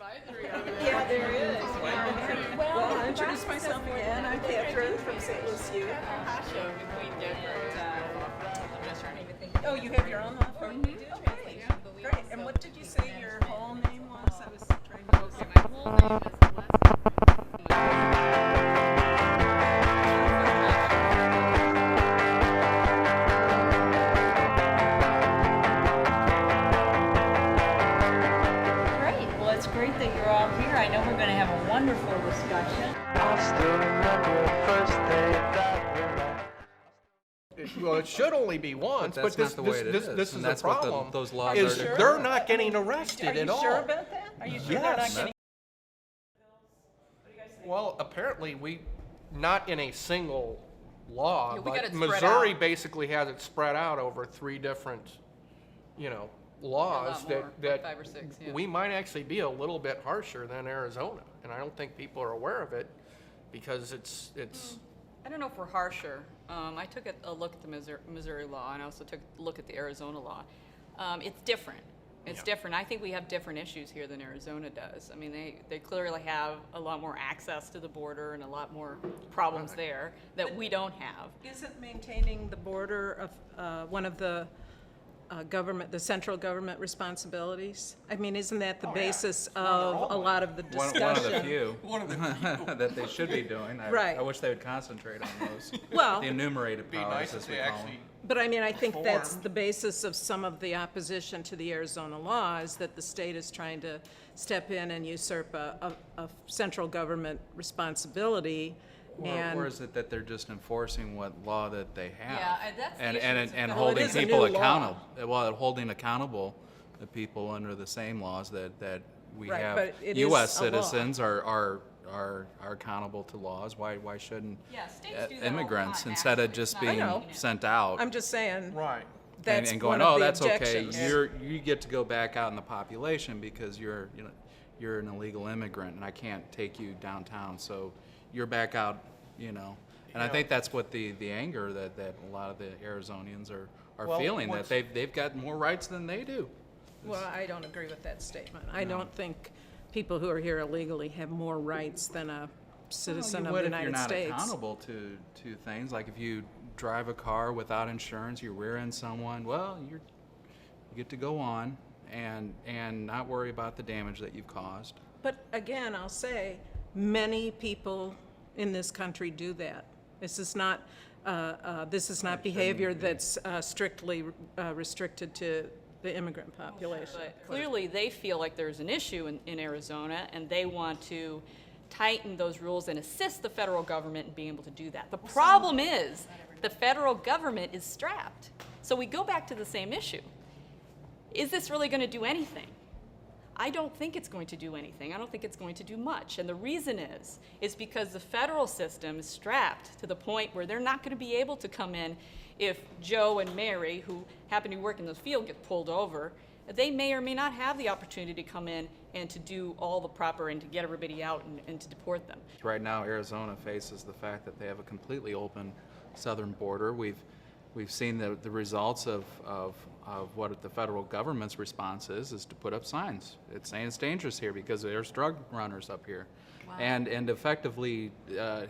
advisory over there. Yeah, there is. Well, I'll introduce myself again. I'm Catherine from St. Louis U. Jasha, McQueen, Gadberry. Oh, you have your own law firm? You do? Okay. Great. And what did you say your whole name was? I was trying to... Okay, my whole name is great. Well, it's great that you're all here. I know we're going to have a wonderful discussion. I still remember the first day that Well, it should only be once, But that's but not the way it is, this is and the that's what problem. those laws is are. they're not getting arrested at all. Are you sure about that? Are you sure they're not Yes. getting... Well, apparently not in a single law, Yeah, we got but it spread Missouri out. basically has it spread out over 3 different, laws more, like that 5 or 6, yeah. we might actually be a little bit harsher than Arizona, and I don't think people are aware of it because it's. I don't know if we're harsher. I took a look at the Missouri law, and I also took a look at the Arizona law. It's different. It's different. I think we have different issues here than Arizona does. I mean, they clearly have a lot more access to the border and a lot more problems there that we don't have. Isn't maintaining the border of one of the the central government responsibilities? I mean, isn't that the basis of a lot of the discussion? One of the few that they should be doing. Right. I wish they would concentrate on those. Well, The enumerated Be powers, nice as if we they call actually. them. but I mean, I think that's Formed. the basis of some of the opposition to the Arizona law is that the state is trying to step in and usurp a central government responsibility. Or is it that they're just enforcing what law that they have? Yeah, that's the issue. and Well, holding it is a people new law. accountable. Well, holding accountable the people under the same laws that we Right, have. but it is U.S. a law. citizens are accountable to laws. Why shouldn't Yeah, states do that all the immigrants time, instead of actually. just It's not being I know. sent out? I'm just saying, Right. that's and going, one of oh, the that's okay. objections. You get to go back out in the population because you're an illegal immigrant, and I can't take you downtown. So you're back out, And I think that's what the anger that a lot of the Arizonians are Well, feeling, that what's- they've got more rights than they do. Well, I don't agree with that statement. I don't think people who are here illegally have more rights than a citizen You of would the if you're United not States. accountable to things. Like if you drive a car without insurance, you rear end someone, well, you get to go on and not worry about the damage that you've caused. But again, I'll say, many people in this country do that. This is not behavior that's strictly restricted to the immigrant population. But clearly, they feel like there's an issue in Arizona, and they want to tighten those rules and assist the federal government in being able to do that. The problem is the federal government is strapped. So we go back to the same issue. Is this really going to do anything? I don't think it's going to do anything. I don't think it's going to do much. And the reason is because the federal system is strapped to the point where they're not going to be able to come in if Joe and Mary, who happen to work in the field, get pulled over. They may or may not have the opportunity to come in and to do all the proper and to get everybody out and to deport them. Right now, Arizona faces the fact that they have a completely open southern border. We've seen the results of what the federal government's response is to put up signs. It's saying it's dangerous here because there's drug runners up here, and effectively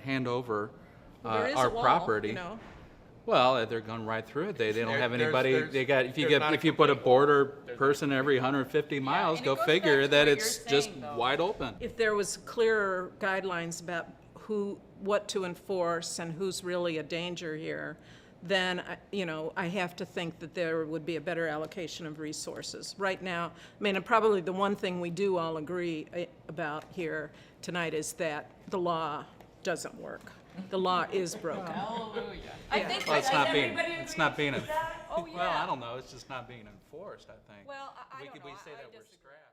hand over There is our a wall, property. Well, they're going right through it. They don't have anybody. They got if you put a border person every 150 miles, and it go goes figure back to that what it's you're just saying, though. wide open. If there was clearer guidelines about what to enforce and who's really a danger here, then, I have to think that there would be a better allocation of resources. Right now, and probably the one thing we do all agree about here tonight is that the law doesn't work. The law is broken. Hallelujah. I think Well, it's does not being. everybody It's agree not being. with that? Oh, yeah. Well, I don't know. It's just not being enforced. I think. Well, I don't know. We say I that we're disagree. strapped.